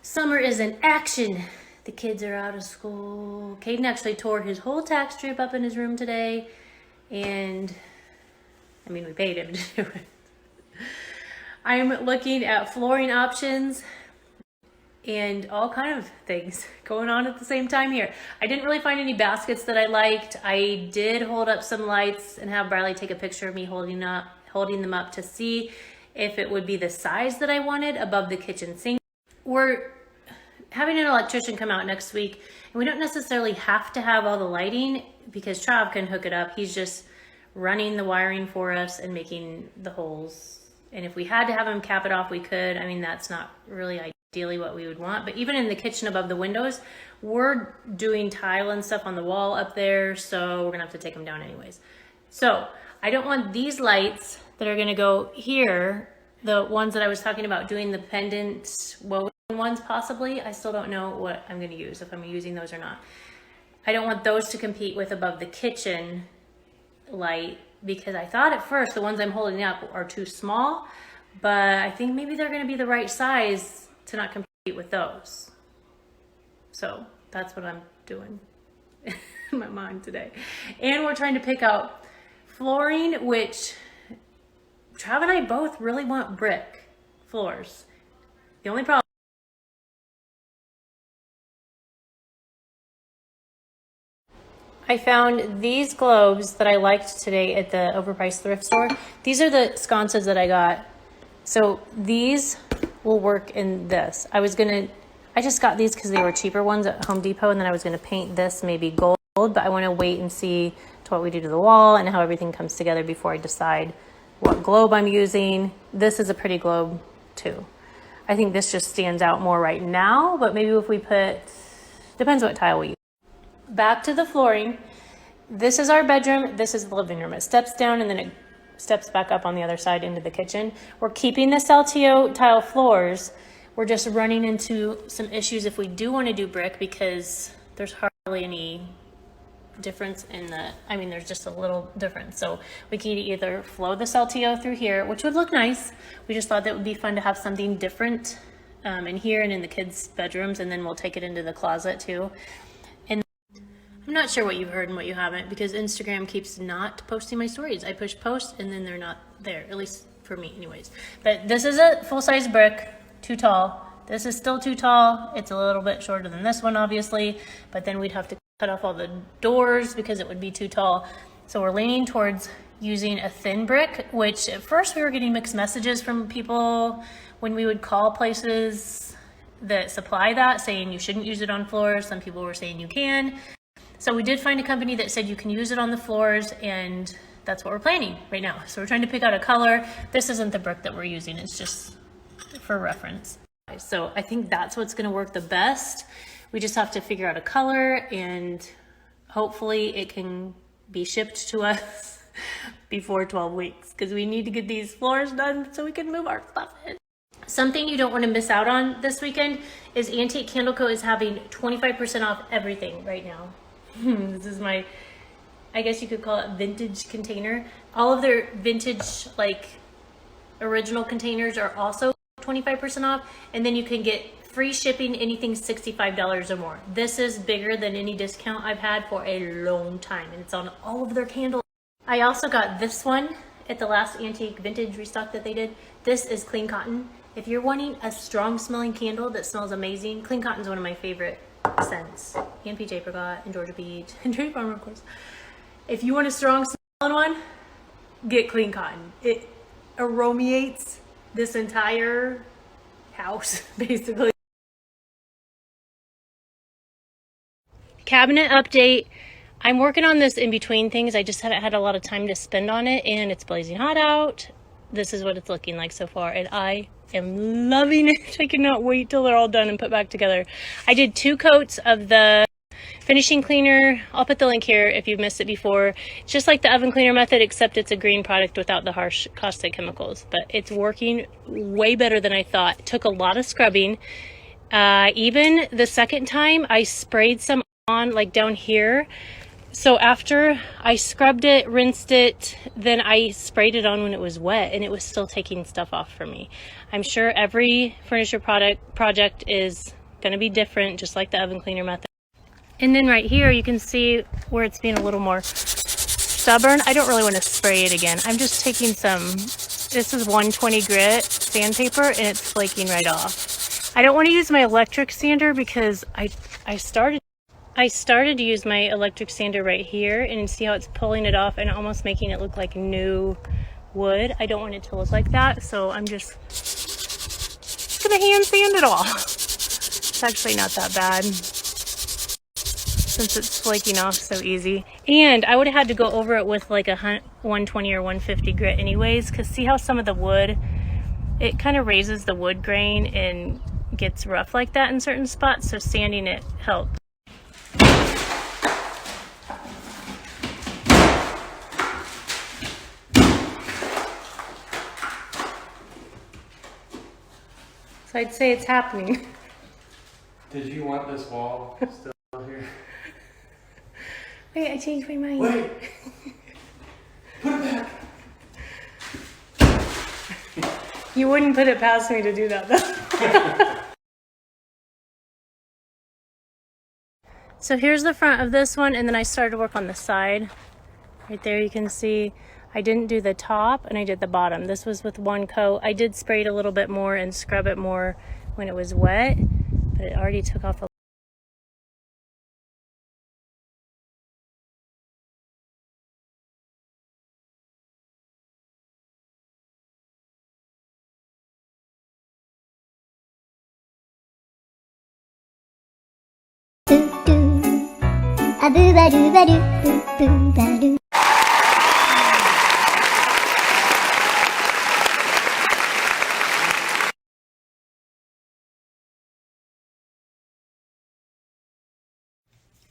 Summer is in action. The kids are out of school. Caden actually tore his whole tax strip up in his room today. And, I mean, we paid him to do it. I'm looking at flooring options and all kind of things going on at the same time here. I didn't really find any baskets that I liked. I did hold up some lights and have Bradley take a picture of me holding them up to see if it would be the size that I wanted above the kitchen sink. We're having an electrician come out next week, and we don't necessarily have to have all the lighting because Trav can hook it up. He's just running the wiring for us and making the holes. And if we had to have him cap it off, we could. I mean, that's not really ideally what we would want, but even in the kitchen above the windows, we're doing tile and stuff on the wall up there, so we're gonna have to take them down anyways. So I don't want these lights that are gonna go here, the ones that I was talking about doing the pendant woven ones possibly. I still don't know what I'm gonna use, if I'm using those or not. I don't want those to compete with above the kitchen light, because I thought at first the ones I'm holding up are too small, but I think maybe they're gonna be the right size to not compete with those. So that's what I'm doing in my mind today. And we're trying to pick out flooring, which Trav and I both really want brick floors. The only problem, I found these globes that I liked today at the overpriced thrift store. These are the sconces that I got. So these will work in this. I just got these because they were cheaper ones at Home Depot, and then I was gonna paint this maybe gold, but I wanna wait and see to what we do to the wall and how everything comes together before I decide what globe I'm using. This is a pretty globe too. I think this just stands out more right now, but maybe if we depends what tile we use. Back to the flooring. This is our bedroom. This is the living room. It steps down and then it steps back up on the other side into the kitchen. We're keeping the Saltillo tile floors. We're just running into some issues if we do want to do brick, because there's hardly any difference in there's just a little difference. So we can either flow the Saltillo through here, which would look nice. We just thought that would be fun to have something different in here and in the kids' bedrooms, and then we'll take it into the closet too. I'm not sure what you've heard and what you haven't, because Instagram keeps not posting my stories. I push post and then they're not there, at least for me anyways. But this is a full-size brick, too tall. This is still too tall. It's a little bit shorter than this one, obviously, but then we'd have to cut off all the doors because it would be too tall. So we're leaning towards using a thin brick, which at first we were getting mixed messages from people when we would call places that supply that, saying you shouldn't use it on floors. Some people were saying you can. So we did find a company that said you can use it on the floors, and that's what we're planning right now. So we're trying to pick out a color. This isn't the brick that we're using. It's just for reference. So I think that's what's going to work the best. We just have to figure out a color, and hopefully it can be shipped to us before 12 weeks, because we need to get these floors done so we can move our stuff in. Something you don't want to miss out on this weekend is Antique Candle Co. is having 25% off everything right now. This is my, I guess you could call it vintage container. All of their vintage, like, original containers are also 25% off, and then you can get free shipping anything $65 or more. This is bigger than any discount I've had for a long time, and it's on all of their candles. I also got this one at the last antique vintage restock that they did. This is clean cotton. If you're wanting a strong smelling candle that smells amazing, clean cotton is one of my favorite scents. And Peach Apricot and Georgia Peach and Tree Farmer, of course. If you want a strong smelling one, get clean cotton. It aromates this entire house, basically. Cabinet update. I'm working on this in between things. I just haven't had a lot of time to spend on it, and it's blazing hot out. This is what it's looking like so far, and I am loving it. I cannot wait till they're all done and put back together. I did 2 coats of the finishing cleaner. I'll put the link here if you've missed it before. It's just like the oven cleaner method, except it's a green product without the harsh caustic chemicals, but it's working way better than I thought. It took a lot of scrubbing. Even the second time I sprayed some on, like down here, So after I scrubbed it, rinsed it, then I sprayed it on when it was wet, and it was still taking stuff off for me. I'm sure every furniture project is going to be different, just like the oven cleaner method. And then right here, you can see where it's being a little more stubborn. I don't really want to spray it again. I'm just taking some, this is 120 grit sandpaper, and it's flaking right off. I don't want to use my electric sander because I started to use my electric sander right here, and see how it's pulling it off and almost making it look like new wood. I don't want it to look like that, so I'm just gonna hand sand it off. It's actually not that bad since it's flaking off so easy. And I would have had to go over it with like a 120 or 150 grit anyways, because see how some of the wood, it kind of raises the wood grain and gets rough like that in certain spots, so sanding it helps. So I'd say it's happening. Did you want this wall still here? Wait, I changed my mind. Wait! Put it back! You wouldn't put it past me to do that though. So here's the front of this one, and then I started to work on the side. Right there you can see I didn't do the top and I did the bottom. This was with one coat. I did spray it a little bit more and scrub it more when it was wet, but it already took off a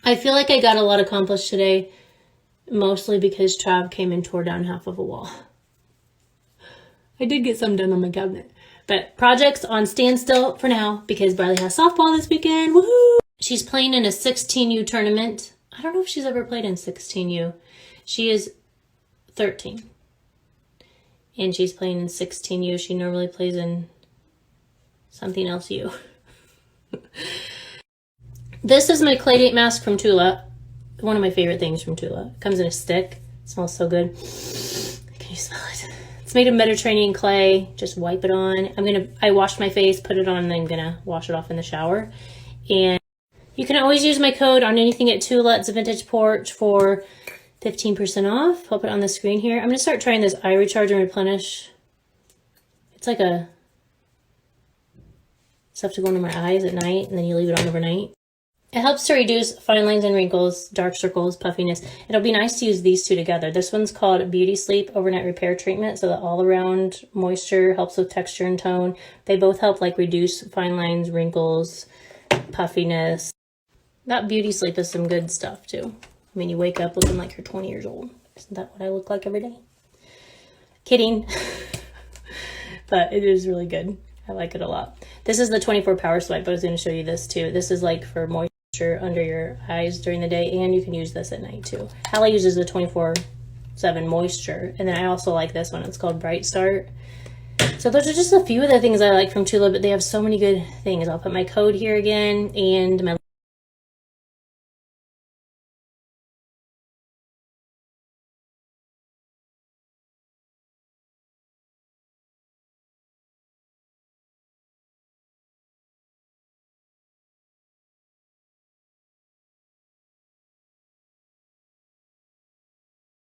I feel like I got a lot accomplished today, mostly because Trav came and tore down half of a wall. I did get some done on my cabinet, but projects on standstill for now because Briley has softball this weekend. Woohoo! She's playing in a 16U tournament. I don't know if she's ever played in 16U. She is 13, and she's playing in 16U. She normally plays in something else U. This is my clay date mask from Tula. One of my favorite things from Tula. It comes in a stick. It smells so good. Can you smell it? It's made of Mediterranean clay. Just wipe it on. I washed my face, put it on, and I'm gonna wash it off in the shower. And you can always use my code on anything at Tula. It's a VintagePorch for 15% off. I'll put it on the screen here. I'm gonna start trying this eye recharge and replenish. It's like a stuff to go into my eyes at night, and then you leave it on overnight. It helps to reduce fine lines and wrinkles, dark circles, puffiness. It'll be nice to use these two together. This one's called Beauty Sleep Overnight Repair Treatment, so the all-around moisture helps with texture and tone. They both help like reduce fine lines, wrinkles, puffiness. That Beauty Sleep is some good stuff too. I mean, you wake up looking like you're 20 years old. Isn't that what I look like every day? Kidding. But it is really good. I like it a lot. This is the 24 power swipe. I was going to show you this too. This is like for moisture under your eyes during the day, and you can use this at night too. Hallie uses the 24/7 moisture, and then I also like this one. It's called Bright Start. So those are just a few of the things I like from Tula, but they have so many good things. I'll put my code here again and my